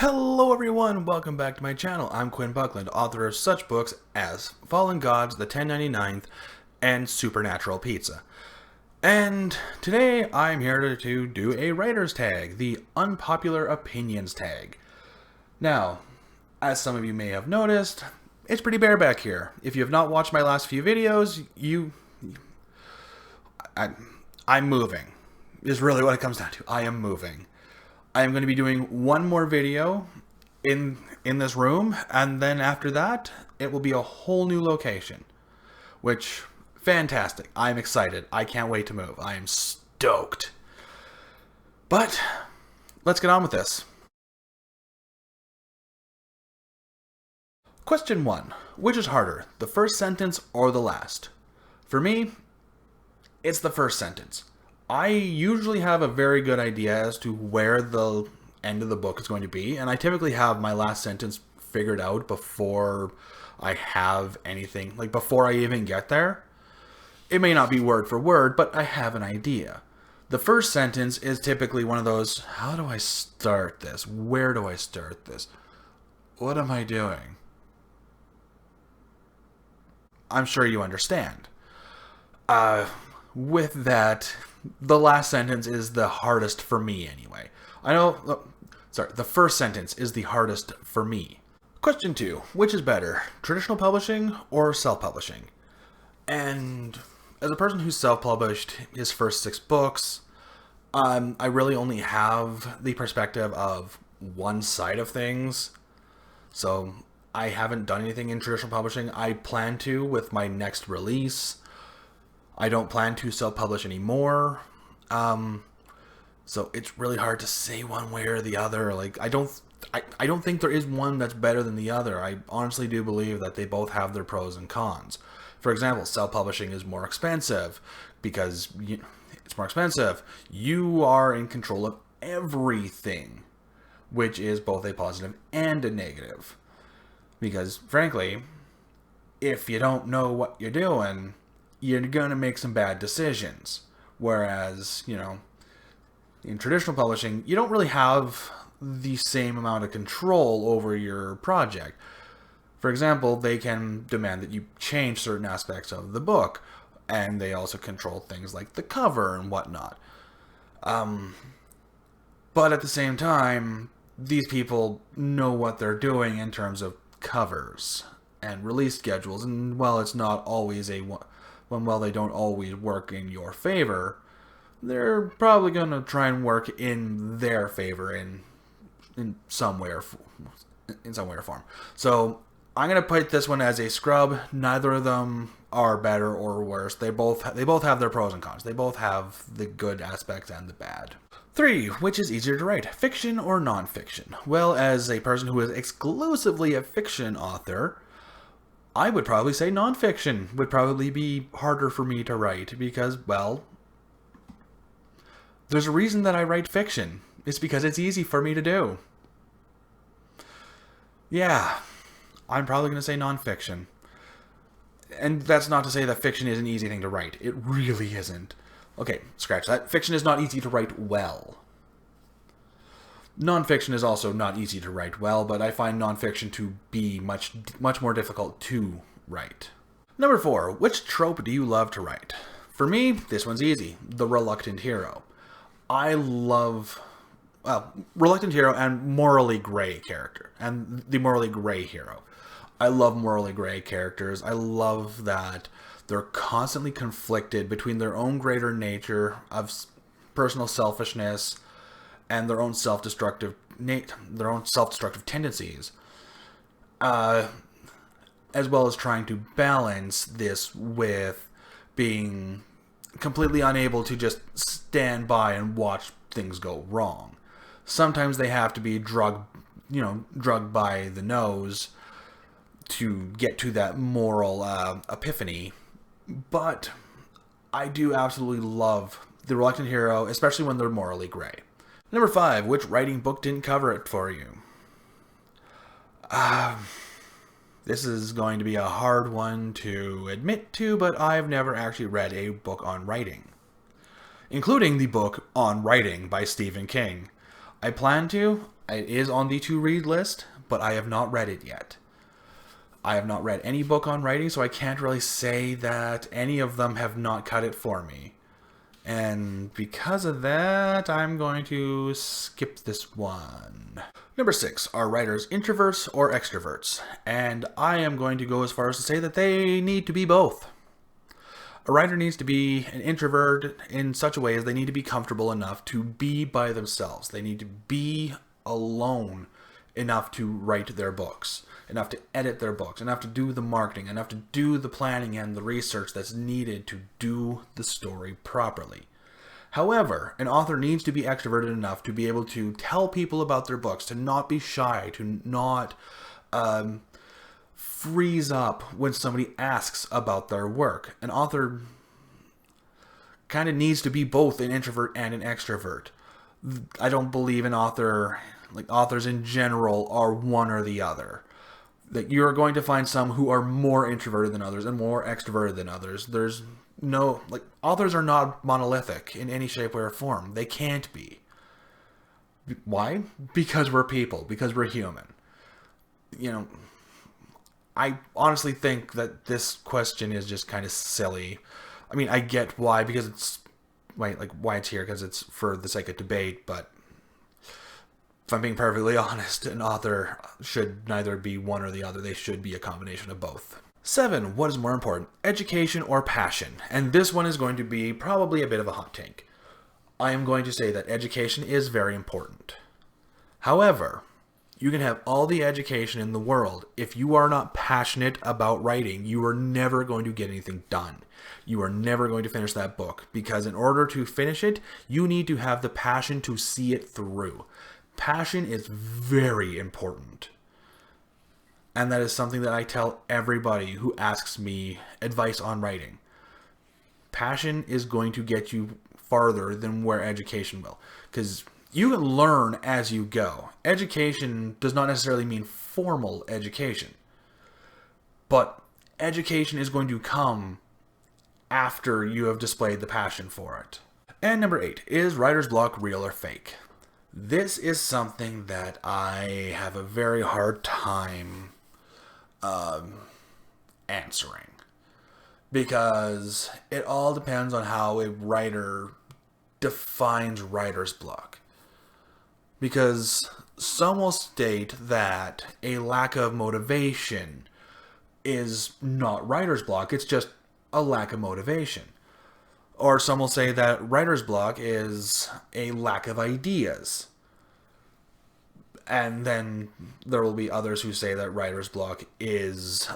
Hello everyone, welcome back to my channel. I'm Quinn Buckland, author of such books as Fallen Gods, The 1099th, and Supernatural Pizza. And today I'm here to do a writer's tag, the Unpopular Opinions Tag. Now, as some of you may have noticed, it's pretty bare back here. If you have not watched my last few videos, I'm moving, is really what it comes down to. I am moving. I am going to be doing one more video in this room, and then after that, it will be a whole new location. Which, fantastic. I'm excited. I can't wait to move. I am stoked. But, let's get on with this. Question 1. Which is harder, the first sentence or the last? For me, it's the first sentence. I usually have a very good idea as to where the end of the book is going to be, and I typically have my last sentence figured out before I have anything, like before I even get there. It may not be word for word, but I have an idea. The first sentence is typically one of those, how do I start this? Where do I start this? What am I doing? I'm sure you understand. With that, the last sentence is the hardest for me anyway. The first sentence is the hardest for me. Question 2. Which is better, traditional publishing or self-publishing? And as a person who's self-published his first 6 books, I really only have the perspective of one side of things. So I haven't done anything in traditional publishing. I plan to with my next release. I don't plan to self-publish anymore, so it's really hard to say one way or the other. Like, I don't think there is one that's better than the other. I honestly do believe that they both have their pros and cons. For example, self-publishing is more expensive because it's more expensive. You are in control of everything, which is both a positive and a negative. Because, frankly, if you don't know what you're doing, you're going to make some bad decisions. Whereas, in traditional publishing, you don't really have the same amount of control over your project. For example, they can demand that you change certain aspects of the book, and they also control things like the cover and whatnot. But at the same time, these people know what they're doing in terms of covers and release schedules, and while it's not always while they don't always work in your favor, they're probably going to try and work in their favor in some way or form. So I'm going to put this one as a scrub. Neither of them are better or worse. They both have their pros and cons. They both have the good aspects and the bad. 3. Which is easier to write, fiction or nonfiction? Well, as a person who is exclusively a fiction author, I would probably say nonfiction would probably be harder for me to write because, well, there's a reason that I write fiction. It's because it's easy for me to do. Yeah, I'm probably going to say nonfiction. And that's not to say that fiction is an easy thing to write. It really isn't. Okay, scratch that. Fiction is not easy to write well. Nonfiction is also not easy to write well, but I find nonfiction to be much more difficult to write. Number 4, which trope do you love to write? For me, this one's easy. The reluctant hero. I love, reluctant hero and morally gray character, and the morally gray hero. I love morally gray characters. I love that they're constantly conflicted between their own greater nature of personal selfishness and their own self-destructive tendencies, as well as trying to balance this with being completely unable to just stand by and watch things go wrong. Sometimes they have to be drugged by the nose to get to that moral epiphany. But I do absolutely love the reluctant hero, especially when they're morally gray. Number 5, which writing book didn't cover it for you? This is going to be a hard one to admit to, but I've never actually read a book on writing, including the book On Writing by Stephen King. I plan to. It is on the to-read list, but I have not read it yet. I have not read any book on writing, so I can't really say that any of them have not cut it for me. And because of that, I'm going to skip this one. Number 6, are writers introverts or extroverts? And I am going to go as far as to say that they need to be both. A writer needs to be an introvert in such a way as they need to be comfortable enough to be by themselves. They need to be alone enough to write their books, enough to edit their books, enough to do the marketing, enough to do the planning and the research that's needed to do the story properly. However, an author needs to be extroverted enough to be able to tell people about their books, to not be shy, to not freeze up when somebody asks about their work. An author kind of needs to be both an introvert and an extrovert. I don't believe an author, like authors in general, are one or the other. That you're going to find some who are more introverted than others and more extroverted than others. There's no, like, authors are not monolithic in any shape, way, or form. They can't be. Why? Because we're people. Because we're human. You know, I honestly think that this question is just kind of silly. I mean, I get why, because it's, why it's here, because it's for the sake of debate, but if I'm being perfectly honest, an author should neither be one or the other. They should be a combination of both. 7, what is more important, education or passion? And this one is going to be probably a bit of a hot take. I am going to say that education is very important. However, you can have all the education in the world. If you are not passionate about writing, you are never going to get anything done. You are never going to finish that book, because in order to finish it, you need to have the passion to see it through. Passion is very important. And that is something that I tell everybody who asks me advice on writing. Passion is going to get you farther than where education will. Because you can learn as you go. Education does not necessarily mean formal education. But education is going to come after you have displayed the passion for it. And number 8, is writer's block real or fake? This is something that I have a very hard time answering, because it all depends on how a writer defines writer's block. Because some will state that a lack of motivation is not writer's block, it's just a lack of motivation. Or some will say that writer's block is a lack of ideas. And then there will be others who say that writer's block is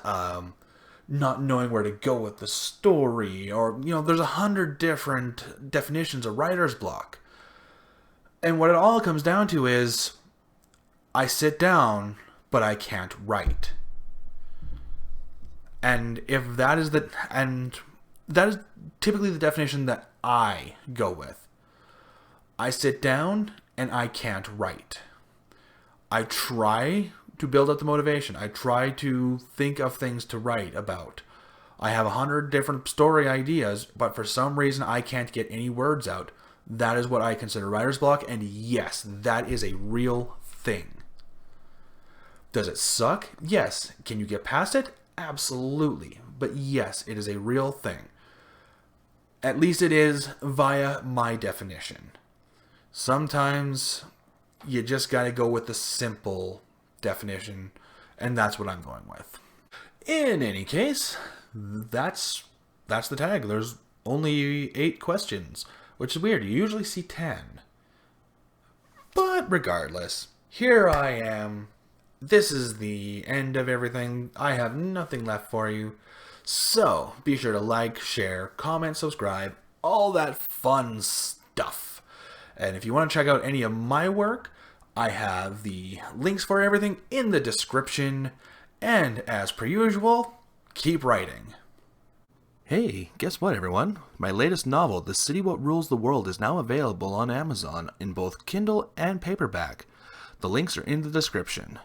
not knowing where to go with the story. Or, you know, there's 100 different definitions of writer's block. And what it all comes down to is, I sit down, but I can't write. And if that is that is typically the definition that I go with. I sit down and I can't write. I try to build up the motivation. I try to think of things to write about. I have 100 different story ideas, but for some reason I can't get any words out. That is what I consider writer's block, and yes, that is a real thing. Does it suck? Yes. Can you get past it? Absolutely. But yes, it is a real thing. At least it is via my definition. Sometimes you just gotta go with the simple definition, and that's what I'm going with. In any case, that's the tag. There's only 8 questions, which is weird. You usually see 10. But regardless, here I am. This is the end of everything. I have nothing left for you. So, be sure to like, share, comment, subscribe, all that fun stuff. And if you want to check out any of my work, I have the links for everything in the description. And as per usual, keep writing. Hey, guess what, everyone? My latest novel, The City What Rules the World, is now available on Amazon in both Kindle and paperback. The links are in the description.